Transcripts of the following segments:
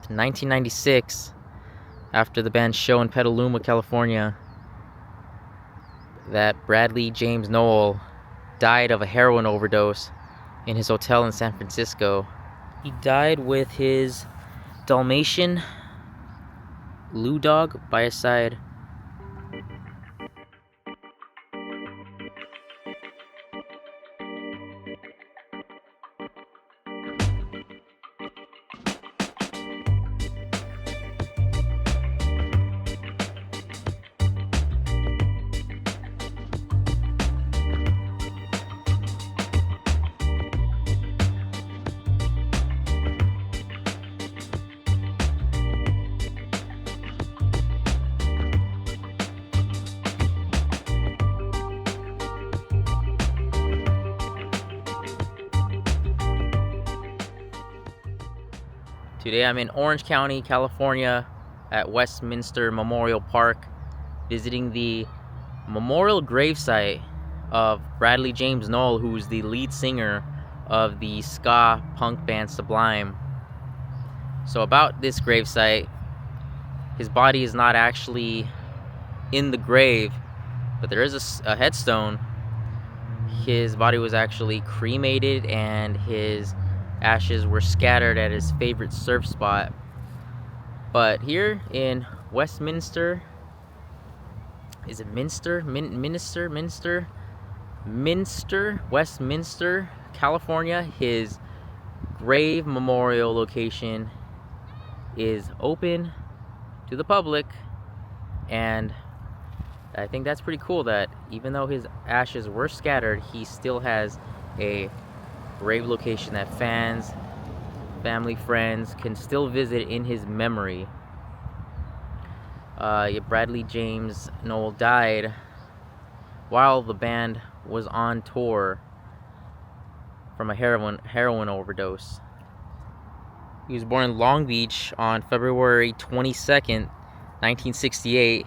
1996, after the band's show in Petaluma, California, that Bradley James Nowell died of a heroin overdose in his hotel in San Francisco. He died with his Dalmatian Lou dog by his side. Today I'm in Orange County, California at Westminster Memorial Park, visiting the memorial gravesite of Bradley James Nowell, who's the lead singer of the ska punk band Sublime. So about this gravesite, his body is not actually in the grave, but there is a headstone. His body was actually cremated and his ashes were scattered at his favorite surf spot. But here in Westminster, is it Minster? Minster, Westminster, California, his grave memorial location is open to the public, and I think that's pretty cool that even though his ashes were scattered, he still has a grave location that fans, family, friends can still visit in his memory. Bradley James Nowell died while the band was on tour from a heroin overdose. He was born in Long Beach on February 22nd, 1968.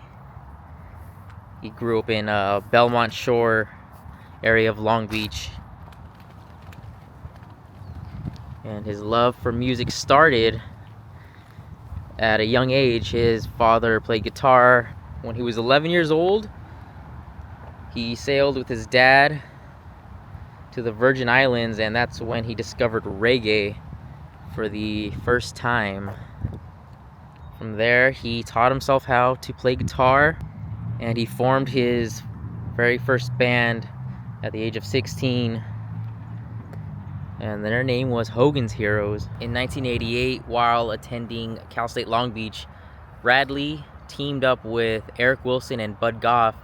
He grew up in Belmont Shore area of Long Beach. And his love for music started at a young age. His father played guitar when he was 11 years old. He sailed with his dad to the Virgin Islands, and that's when he discovered reggae for the first time. From there, he taught himself how to play guitar, and he formed his very first band at the age of 16. And their name was Hogan's Heroes. In 1988, while attending Cal State Long Beach, Bradley teamed up with Eric Wilson and Bud Goff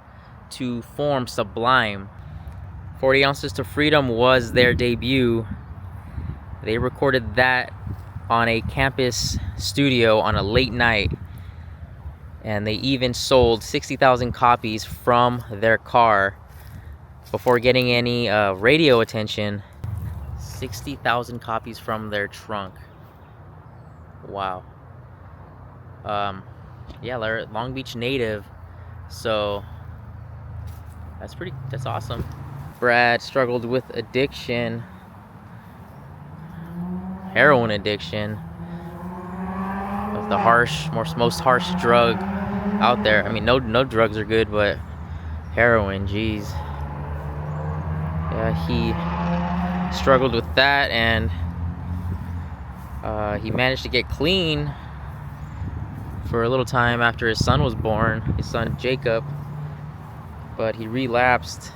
to form Sublime. 40 Ounces to Freedom was their debut. They recorded that on a campus studio on a late night, and they even sold 60,000 copies from their car before getting any radio attention. 60,000 copies from their trunk. Wow. Yeah, they're Long Beach native, so that's awesome. Brad struggled with addiction, heroin addiction, of the most harsh drug out there. I mean, no drugs are good, but heroin, geez. Yeah, he struggled with that, and he managed to get clean for a little time after his son was born, his son Jacob, but he relapsed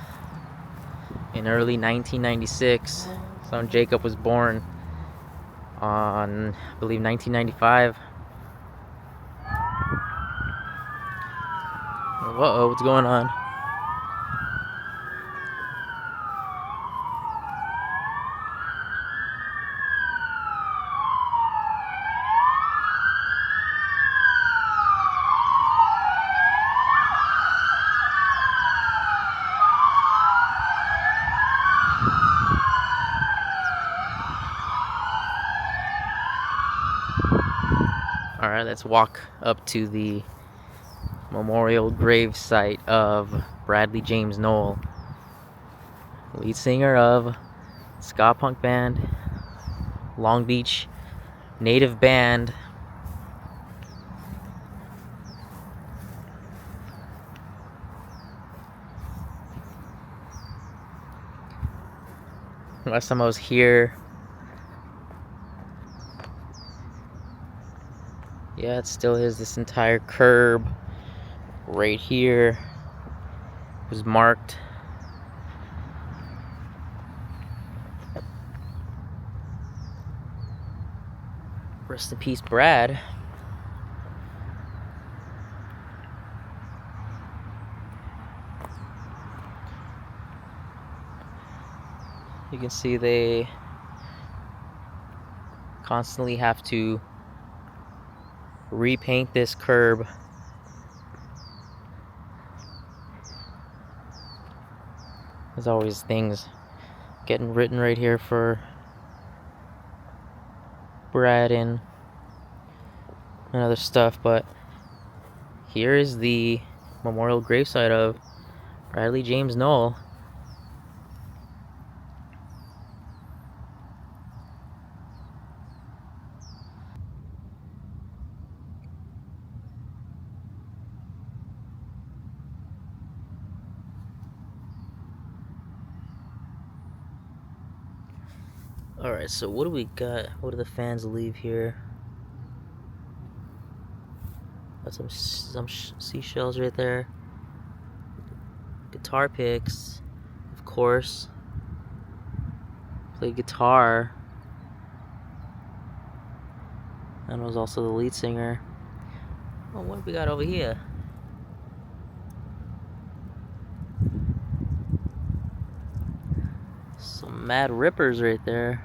in early 1996. Son Jacob was born on, I believe, 1995. Whoa, what's going on? Alright, let's walk up to the memorial grave site of Bradley James Nowell, lead singer of ska punk band, Long Beach native band Last time I was here, yeah, it still is. This entire curb right here was marked. Rest in peace, Brad. You can see they constantly have to repaint this curb. There's always things getting written right here for Brad and other stuff, but here is the memorial gravesite of Bradley James Nowell. Alright, so what do we got? What do the fans leave here? Got some seashells right there. Guitar picks, of course. Played guitar. And was also the lead singer. Oh, what do we got over here? Some Mad Rippers right there.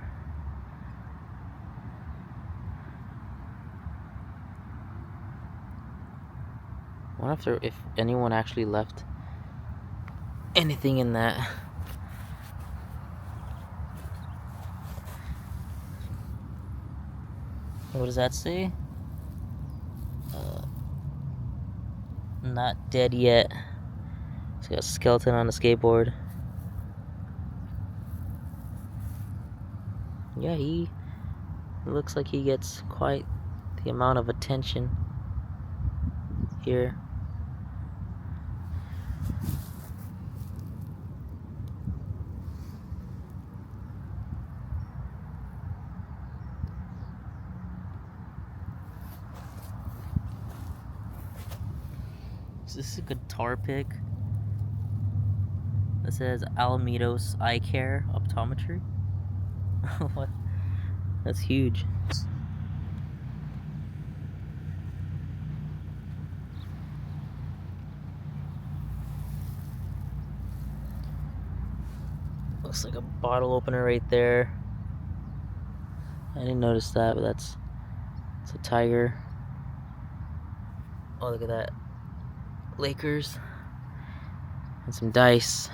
I wonder if anyone actually left anything in that. What does that say? Not dead yet. It's got a skeleton on a skateboard. Yeah, it looks like he gets quite the amount of attention here. So this is a guitar pick that says Alamitos Eye Care Optometry. What? That's huge. Looks like a bottle opener right there. I didn't notice that, but it's a tiger. Oh, look at that. Lakers. And some dice.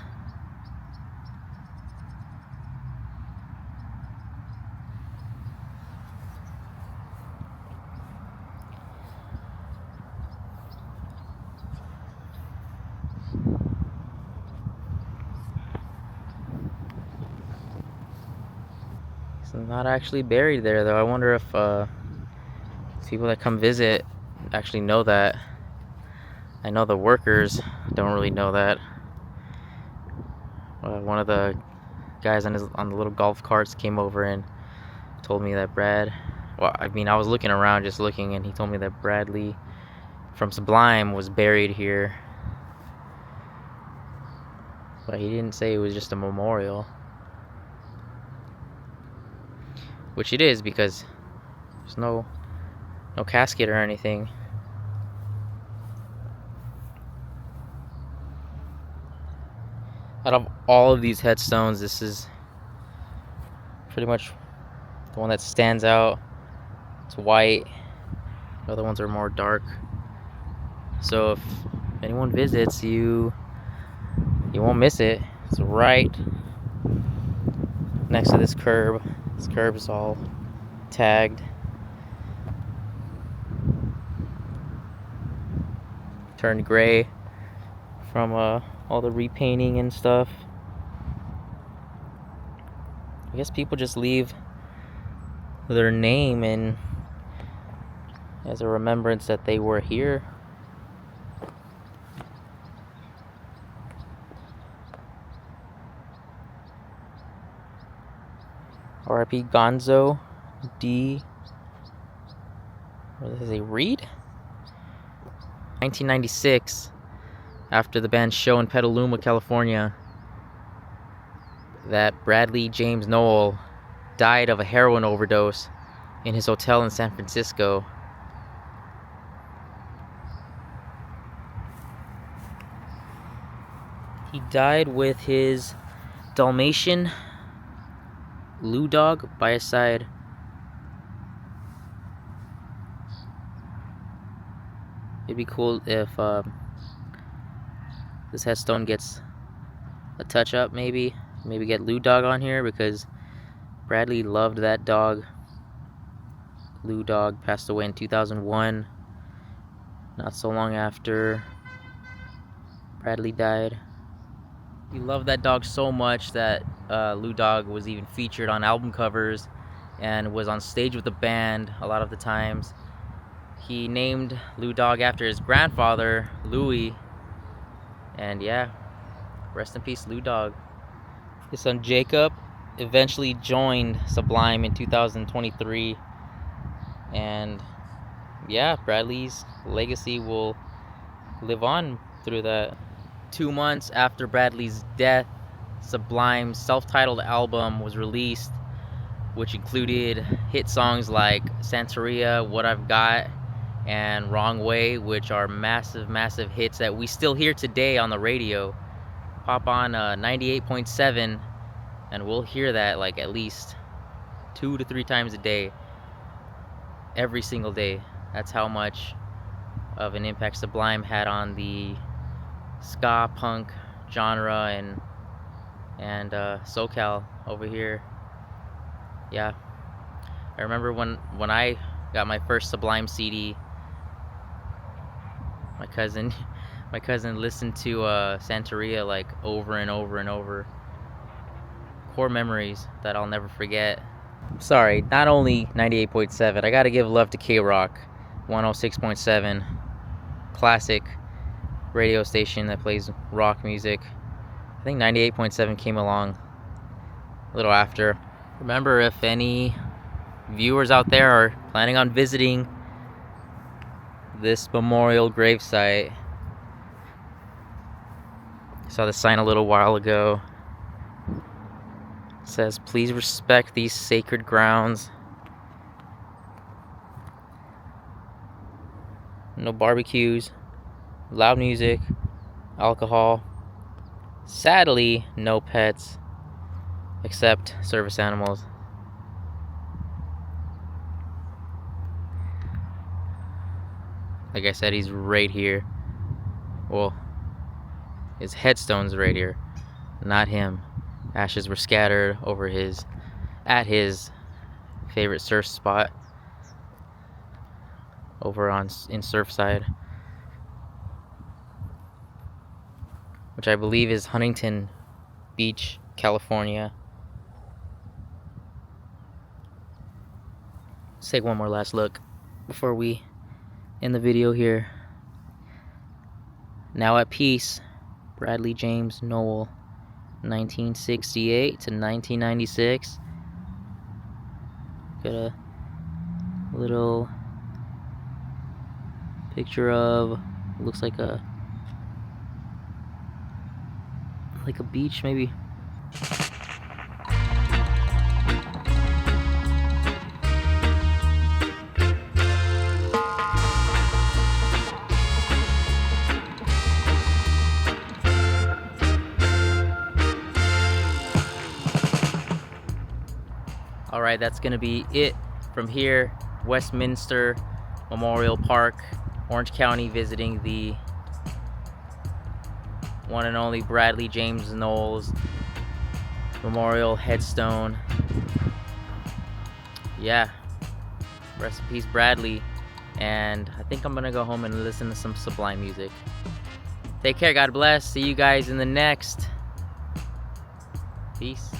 He's not actually buried there, though. I wonder if people that come visit actually know that. I know the workers don't really know that. One of the guys on the little golf carts came over and told me that Brad. Well, I mean, I was looking around, just looking, and he told me that Bradley from Sublime was buried here. But he didn't say it was just a memorial. Which it is, because there's no casket or anything. Out of all of these headstones, this is pretty much the one that stands out. It's white. The other ones are more dark. So if anyone visits, you won't miss it. It's right next to this curb. This curb is all tagged. Turned gray from all the repainting and stuff. I guess people just leave their name and as a remembrance that they were here. R.I.P. Gonzo D. What is it? Reed? 1996, after the band's show in Petaluma, California, that Bradley James Nowell died of a heroin overdose in his hotel in San Francisco. He died with his Dalmatian Lou dog by his side. It'd be cool if this headstone gets a touch up, maybe get Lou Dog on here, because Bradley loved that dog. Lou Dog passed away in 2001, not so long after Bradley died. He loved that dog so much that Lou Dog was even featured on album covers and was on stage with the band a lot of the times. He named Lou Dog after his grandfather, Louis, and yeah, rest in peace, Lou Dog. His son Jacob eventually joined Sublime in 2023, and yeah, Bradley's legacy will live on through that. 2 months after Bradley's death, Sublime's self-titled album was released, which included hit songs like Santeria, What I've Got, and Wrong Way, which are massive hits that we still hear today on the radio. Pop on 98.7 and we'll hear that like at least 2 to 3 times a day, every single day. That's how much of an impact Sublime had on the ska punk genre and SoCal over here. Yeah, I remember when I got my first Sublime CD, my cousin listened to Santeria like over and over. Core memories that I'll never forget. Sorry, not only 98.7, I gotta give love to K-Rock 106.7, classic radio station that plays rock music. I think 98.7 came along a little after. Remember, if any viewers out there are planning on visiting this memorial gravesite, I saw the sign a little while ago. It says, "Please respect these sacred grounds. No barbecues, loud music, alcohol. Sadly, no pets, except service animals." Like I said, he's right here. Well, his headstone's right here, not him. Ashes were scattered over at his favorite surf spot over in Surfside, which I believe is Huntington Beach, California. Let's take one more last look before we end the video here. Now at peace, Bradley James Nowell, 1968 to 1996. Got a little picture of, looks like a beach maybe. Alright, that's gonna be it from here. Westminster Memorial Park, Orange County, visiting the one and only Bradley James Nowell's memorial headstone. Yeah, rest in peace, Bradley. And I think I'm gonna go home and listen to some Sublime music. Take care, God bless. See you guys in the next. Peace.